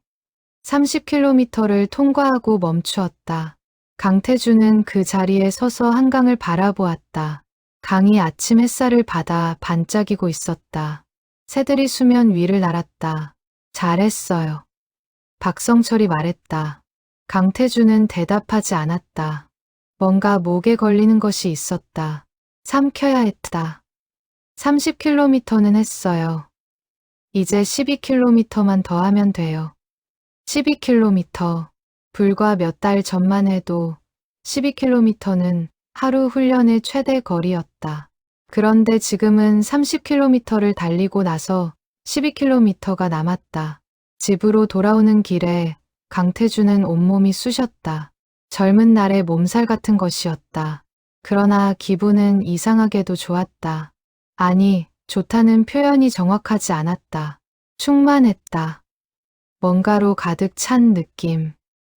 30km를 통과하고 멈추었다. 강태주는 그 자리에 서서 한강을 바라보았다. 강이 아침 햇살을 받아 반짝이고 있었다. 새들이 수면 위를 날았다. 잘했어요. 박성철이 말했다. 강태주는 대답하지 않았다. 뭔가 목에 걸리는 것이 있었다. 삼켜야 했다. 30km는 했어요. 이제 12km만 더 하면 돼요. 12km. 불과 몇 달 전만 해도 12km는 하루 훈련의 최대 거리였다. 그런데 지금은 30km를 달리고 나서 12km가 남았다. 집으로 돌아오는 길에 강태주는 온몸이 쑤셨다. 젊은 날의 몸살 같은 것이었다. 그러나 기분은 이상하게도 좋았다. 아니, 좋다는 표현이 정확하지 않았다. 충만했다. 뭔가로 가득 찬 느낌.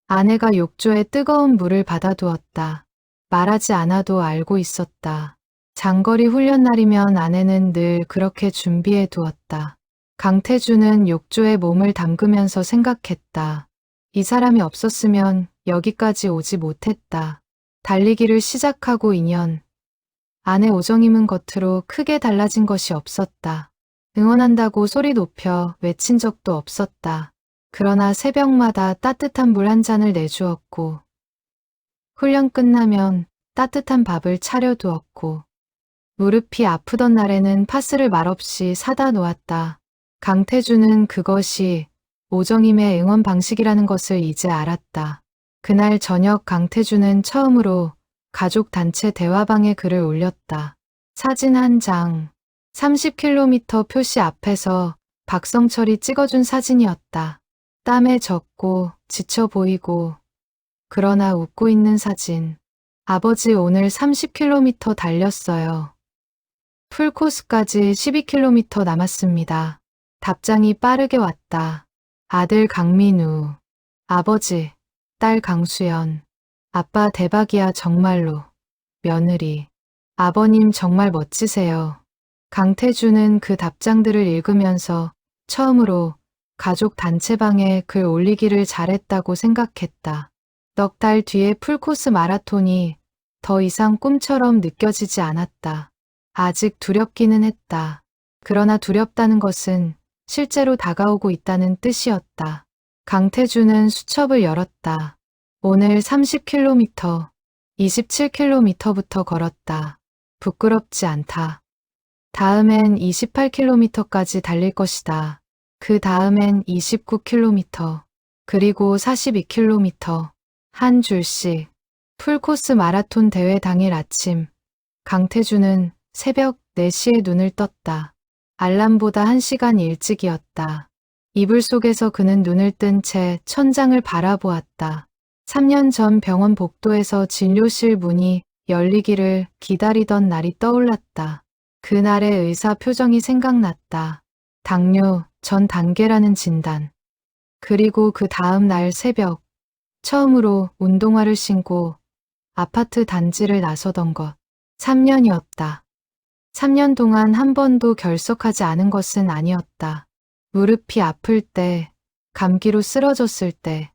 아내가 욕조에 뜨거운 물을 받아두었다. 말하지 않아도 알고 있었다. 장거리 훈련 날이면 아내는 늘 그렇게 준비해 두었다. 강태주는 욕조에 몸을 담그면서 생각했다. 이 사람이 없었으면 여기까지 오지 못했다. 달리기를 시작하고 2년. 아내 오정임은 겉으로 크게 달라진 것이 없었다. 응원한다고 소리 높여 외친 적도 없었다. 그러나 새벽마다 따뜻한 물 한 잔을 내주었고, 훈련 끝나면 따뜻한 밥을 차려두었고, 무릎이 아프던 날에는 파스를 말없이 사다 놓았다. 강태주는 그것이 오정임의 응원 방식이라는 것을 이제 알았다. 그날 저녁 강태주는 처음으로 가족 단체 대화방에 글을 올렸다. 사진 한 장. 30km 표시 앞에서 박성철이 찍어준 사진이었다. 땀에 젖고 지쳐 보이고 그러나 웃고 있는 사진. 아버지 오늘 30km 달렸어요. 풀코스까지 12km 남았습니다. 답장이 빠르게 왔다. 아들 강민우. 아버지, 딸 강수연. 아빠 대박이야 정말로. 며느리. 아버님 정말 멋지세요. 강태주는 그 답장들을 읽으면서 처음으로 가족 단체방에 글 올리기를 잘했다고 생각했다. 넉 달 뒤에 풀코스 마라톤이 더 이상 꿈처럼 느껴지지 않았다. 아직 두렵기는 했다. 그러나 두렵다는 것은 실제로 다가오고 있다는 뜻이었다. 강태주는 수첩을 열었다. 오늘 30km, 27km부터 걸었다. 부끄럽지 않다. 다음엔 28km까지 달릴 것이다. 그 다음엔 29km, 그리고 42km, 한 줄씩. 풀코스 마라톤 대회 당일 아침, 강태주는 새벽 4시에 눈을 떴다. 알람보다 1시간 일찍이었다. 이불 속에서 그는 눈을 뜬 채 천장을 바라보았다. 3년 전 병원 복도에서 진료실 문이 열리기를 기다리던 날이 떠올랐다. 그날의 의사 표정이 생각났다. 당뇨 전 단계라는 진단. 그리고 그 다음 날 새벽, 처음으로 운동화를 신고 아파트 단지를 나서던 것. 3년이었다. 3년 동안 한 번도 결석하지 않은 것은 아니었다. 무릎이 아플 때, 감기로 쓰러졌을 때,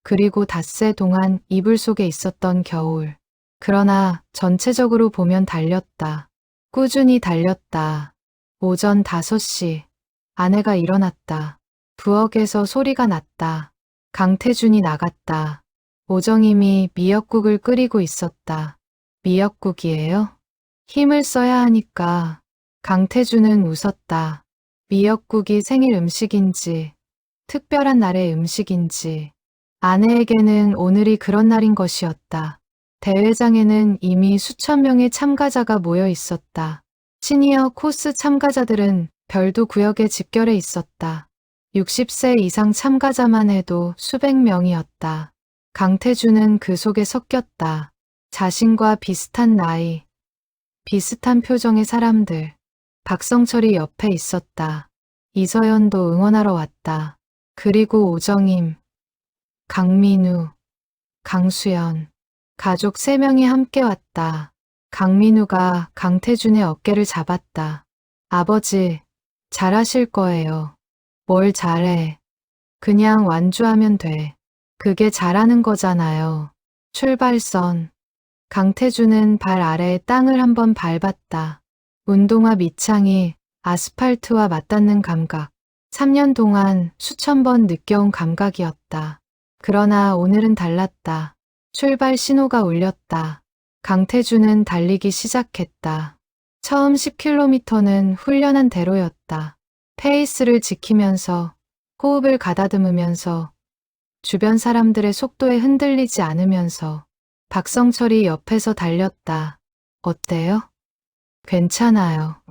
그리고 닷새 동안 이불 속에 있었던 겨울. 그러나 전체적으로 보면 달렸다. 꾸준히 달렸다. 오전 5시. 아내가 일어났다. 부엌에서 소리가 났다. 강태준이 나갔다. 오정임이 미역국을 끓이고 있었다. 미역국이에요? 힘을 써야 하니까. 강태준은 웃었다. 미역국이 생일 음식인지, 특별한 날의 음식인지, 아내에게는 오늘이 그런 날인 것이었다. 대회장에는 이미 수천 명의 참가자가 모여 있었다. 시니어 코스 참가자들은 별도 구역에 집결해 있었다. 60세 이상 참가자만 해도 수백 명이었다. 강태준은 그 속에 섞였다. 자신과 비슷한 나이, 비슷한 표정의 사람들. 박성철이 옆에 있었다. 이서연도 응원하러 왔다. 그리고 오정임, 강민우, 강수연, 가족 3명이 함께 왔다. 강민우가 강태준의 어깨를 잡았다. 아버지, 잘하실 거예요. 뭘 잘해. 그냥 완주하면 돼. 그게 잘하는 거잖아요. 출발선. 강태준은 발 아래에 땅을 한번 밟았다. 운동화 밑창이 아스팔트와 맞닿는 감각. 3년 동안 수천 번 느껴온 감각이었다. 그러나 오늘은 달랐다. 출발 신호가 울렸다. 강태준은 달리기 시작했다. 처음 10km는 훈련한 대로였다. 페이스를 지키면서 호흡을 가다듬으면서 주변 사람들의 속도에 흔들리지 않으면서 박성철이 옆에서 달렸다. 어때요? 괜찮아요.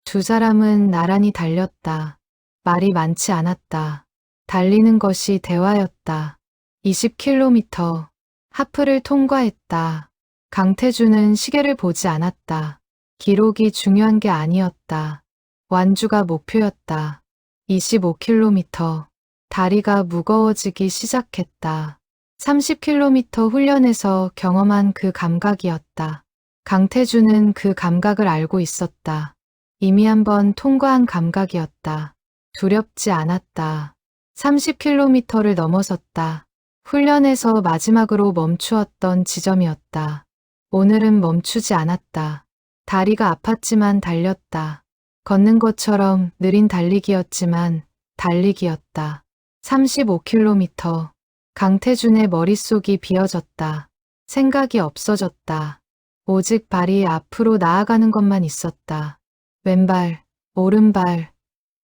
두 사람은 나란히 달렸다. 말이 많지 않았다. 달리는 것이 대화였다. 20km. 하프를 통과했다. 강태준은 시계를 보지 않았다. 기록이 중요한 게 아니었다. 완주가 목표였다. 25km. 다리가 무거워지기 시작했다. 30km 훈련에서 경험한 그 감각이었다. 강태준은 그 감각을 알고 있었다. 이미 한번 통과한 감각이었다. 두렵지 않았다. 30km를 넘어섰다. 훈련에서 마지막으로 멈추었던 지점이었다. 오늘은 멈추지 않았다. 다리가 아팠지만 달렸다. 걷는 것처럼 느린 달리기였지만 달리기였다. 35km. 강태준의 머릿속이 비어졌다. 생각이 없어졌다. 오직 발이 앞으로 나아가는 것만 있었다. 왼발, 오른발,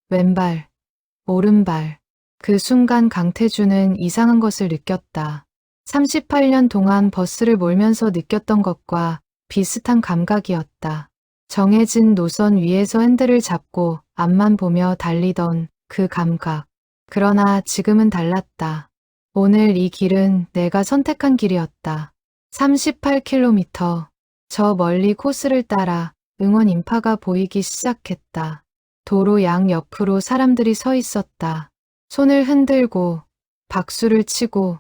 왼발, 오른발. 그 순간 강태준은 이상한 것을 느꼈다. 38년 동안 버스를 몰면서 느꼈던 것과 비슷한 감각이었다. 정해진 노선 위에서 핸들을 잡고 앞만 보며 달리던 그 감각. 그러나 지금은 달랐다. 오늘 이 길은 내가 선택한 길이었다. 38km. 저 멀리 코스를 따라 응원 인파가 보이기 시작했다. 도로 양 옆으로 사람들이 서 있었다. 손을 흔들고 박수를 치고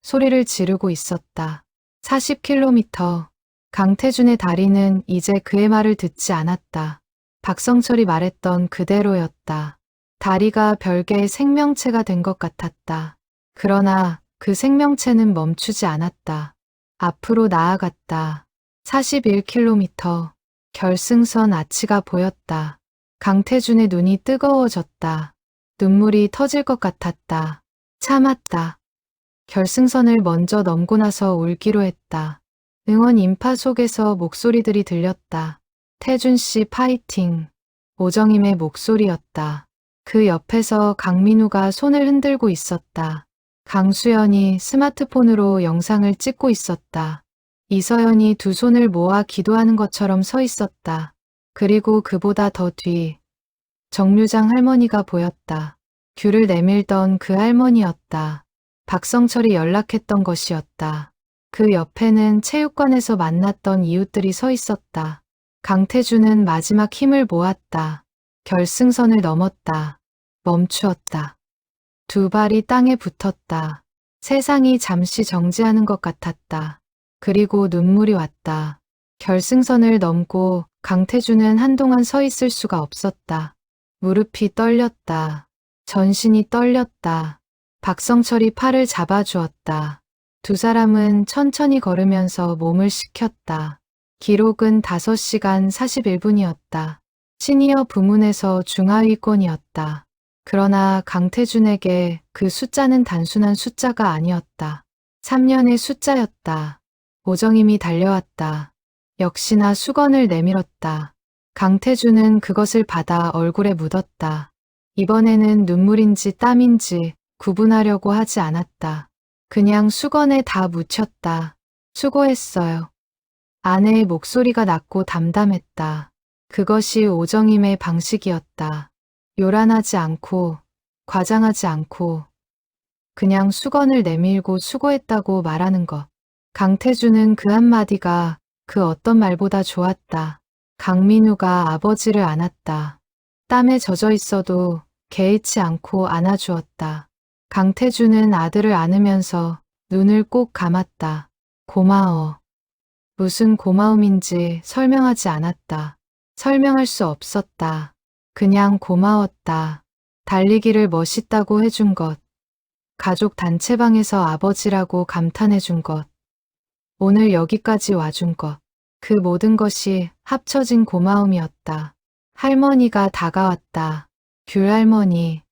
소리를 지르고 있었다. 40km. 강태준의 다리는 이제 그의 말을 듣지 않았다. 박성철이 말했던 그대로였다. 다리가 별개의 생명체가 된 것 같았다. 그러나 그 생명체는 멈추지 않았다. 앞으로 나아갔다. 41km. 결승선 아치가 보였다. 강태준의 눈이 뜨거워졌다. 눈물이 터질 것 같았다. 참았다. 결승선을 먼저 넘고 나서 울기로 했다. 응원 인파 속에서 목소리들이 들렸다. 태준 씨 파이팅. 오정임의 목소리였다. 그 옆에서 강민우가 손을 흔들고 있었다. 강수연이 스마트폰으로 영상을 찍고 있었다. 이서연이 두 손을 모아 기도하는 것처럼 서 있었다. 그리고 그보다 더 뒤, 정류장 할머니가 보였다. 귤을 내밀던 그 할머니였다. 박성철이 연락했던 것이었다. 그 옆에는 체육관에서 만났던 이웃들이 서 있었다. 강태준은 마지막 힘을 모았다. 결승선을 넘었다. 멈추었다. 두 발이 땅에 붙었다. 세상이 잠시 정지하는 것 같았다. 그리고 눈물이 왔다. 결승선을 넘고 강태준은 한동안 서 있을 수가 없었다. 무릎이 떨렸다. 전신이 떨렸다. 박성철이 팔을 잡아주었다. 두 사람은 천천히 걸으면서 몸을 식혔다. 기록은 5시간 41분이었다. 시니어 부문에서 중하위권이었다. 그러나 강태준에게 그 숫자는 단순한 숫자가 아니었다. 3년의 숫자였다. 오정임이 달려왔다. 역시나 수건을 내밀었다. 강태준은 그것을 받아 얼굴에 묻었다. 이번에는 눈물인지 땀인지 구분하려고 하지 않았다. 그냥 수건에 다 묻혔다. 수고했어요. 아내의 목소리가 낮고 담담했다. 그것이 오정임의 방식이었다. 요란하지 않고 과장하지 않고 그냥 수건을 내밀고 수고했다고 말하는 것. 강태준은 그 한마디가 그 어떤 말보다 좋았다. 강민우가 아버지를 안았다. 땀에 젖어 있어도 개의치 않고 안아주었다. 강태준은 아들을 안으면서 눈을 꼭 감았다. 고마워. 무슨 고마움인지 설명하지 않았다. 설명할 수 없었다. 그냥 고마웠다. 달리기를 멋있다고 해준 것. 가족 단체방에서 아버지라고 감탄해준 것. 오늘 여기까지 와준 것. 그 모든 것이 합쳐진 고마움이었다. 할머니가 다가왔다. 귤 할머니.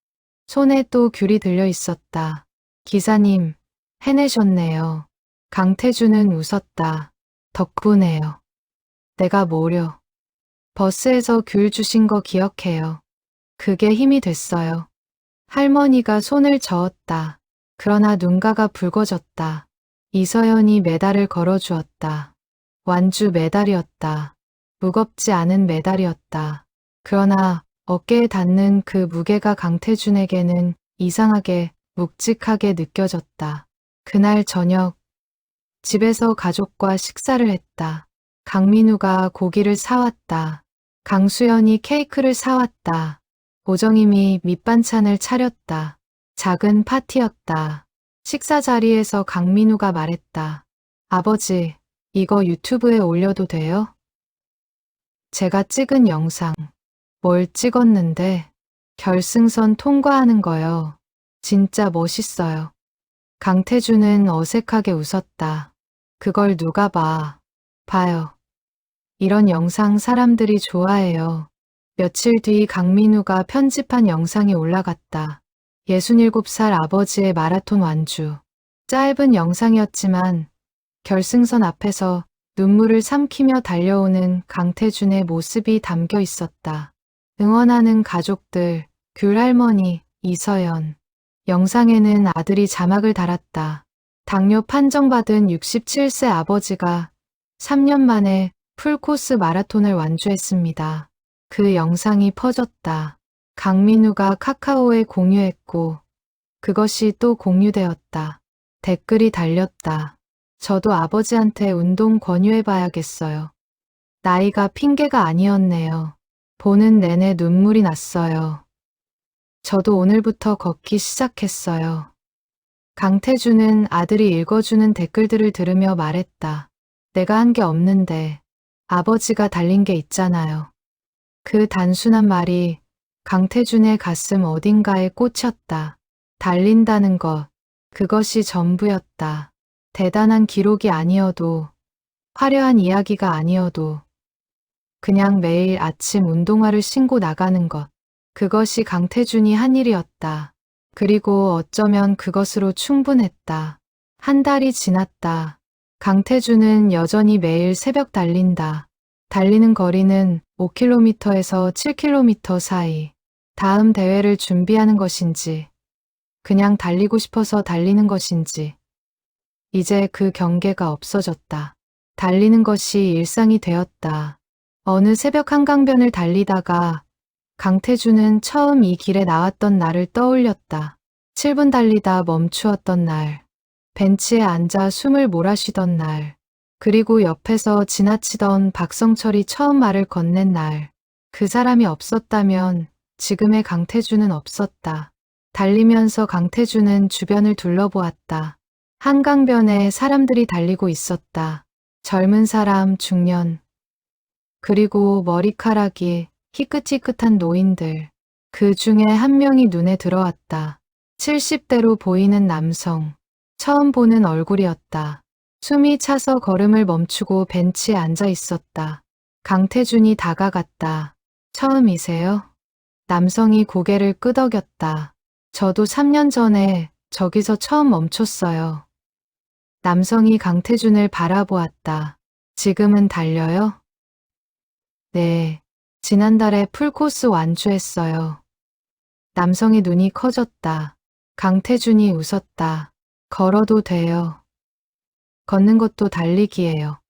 손에 또 귤이 들려 있었다. 기사님, 해내셨네요. 강태준은 웃었다. 덕분에요. 내가 뭐려. 버스에서 귤 주신 거 기억해요. 그게 힘이 됐어요. 할머니가 손을 저었다. 그러나 눈가가 붉어졌다. 이서연이 메달을 걸어주었다. 완주 메달이었다. 무겁지 않은 메달이었다. 그러나 어깨에 닿는 그 무게가 강태준에게는 이상하게 묵직하게 느껴졌다. 그날 저녁 집에서 가족과 식사를 했다. 강민우가 고기를 사왔다. 강수연이 케이크를 사왔다. 오정임이 밑반찬을 차렸다. 작은 파티였다. 식사 자리에서 강민우가 말했다. 아버지, 이거 유튜브에 올려도 돼요? 제가 찍은 영상. 뭘 찍었는데? 결승선 통과하는 거요. 진짜 멋있어요. 강태준은 어색하게 웃었다. 그걸 누가 봐. 봐요. 이런 영상 사람들이 좋아해요. 며칠 뒤 강민우가 편집한 영상이 올라갔다. 67살 아버지의 마라톤 완주. 짧은 영상이었지만 결승선 앞에서 눈물을 삼키며 달려오는 강태준의 모습이 담겨 있었다. 응원하는 가족들, 귤 할머니, 이서연. 영상에는 아들이 자막을 달았다. 당뇨 판정받은 67세 아버지가 3년 만에 풀코스 마라톤을 완주했습니다. 그 영상이 퍼졌다. 강민우가 카카오에 공유했고 그것이 또 공유되었다. 댓글이 달렸다. 저도 아버지한테 운동 권유해봐야겠어요. 나이가 핑계가 아니었네요. 보는 내내 눈물이 났어요. 저도 오늘부터 걷기 시작했어요. 강태준은 아들이 읽어주는 댓글들을 들으며 말했다. 내가 한 게 없는데 아버지가 달린 게 있잖아요. 그 단순한 말이 강태준의 가슴 어딘가에 꽂혔다. 달린다는 것, 그것이 전부였다. 대단한 기록이 아니어도, 화려한 이야기가 아니어도, 그냥 매일 아침 운동화를 신고 나가는 것, 그것이 강태준이 한 일이었다. 그리고 어쩌면 그것으로 충분했다. 한 달이 지났다. 강태준은 여전히 매일 새벽 달린다. 달리는 거리는 5km에서 7km 사이. 다음 대회를 준비하는 것인지, 그냥 달리고 싶어서 달리는 것인지. 이제 그 경계가 없어졌다. 달리는 것이 일상이 되었다. 어느 새벽 한강변을 달리다가 강태준은 처음 이 길에 나왔던 날을 떠올렸다. 7분 달리다 멈추었던 날, 벤치에 앉아 숨을 몰아쉬던 날, 그리고 옆에서 지나치던 박성철이 처음 말을 건넨 날. 그 사람이 없었다면 지금의 강태준은 없었다. 달리면서 강태준은 주변을 둘러보았다. 한강변에 사람들이 달리고 있었다. 젊은 사람, 중년, 그리고 머리카락이 희끗희끗한 노인들. 그 중에 한 명이 눈에 들어왔다. 70대로 보이는 남성. 처음 보는 얼굴이었다. 숨이 차서 걸음을 멈추고 벤치에 앉아 있었다. 강태준이 다가갔다. 처음이세요? 남성이 고개를 끄덕였다. 저도 3년 전에 저기서 처음 멈췄어요. 남성이 강태준을 바라보았다. 지금은 달려요? 네. 지난달에 풀코스 완주했어요. 남성의 눈이 커졌다. 강태준이 웃었다. 걸어도 돼요. 걷는 것도 달리기예요.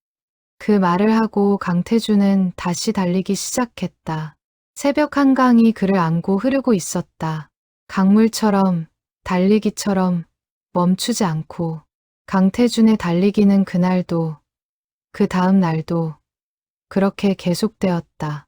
그 말을 하고 강태준은 다시 달리기 시작했다. 새벽 한강이 그를 안고 흐르고 있었다. 강물처럼, 달리기처럼 멈추지 않고. 강태준의 달리기는 그날도, 그 다음 날도 그렇게 계속되었다.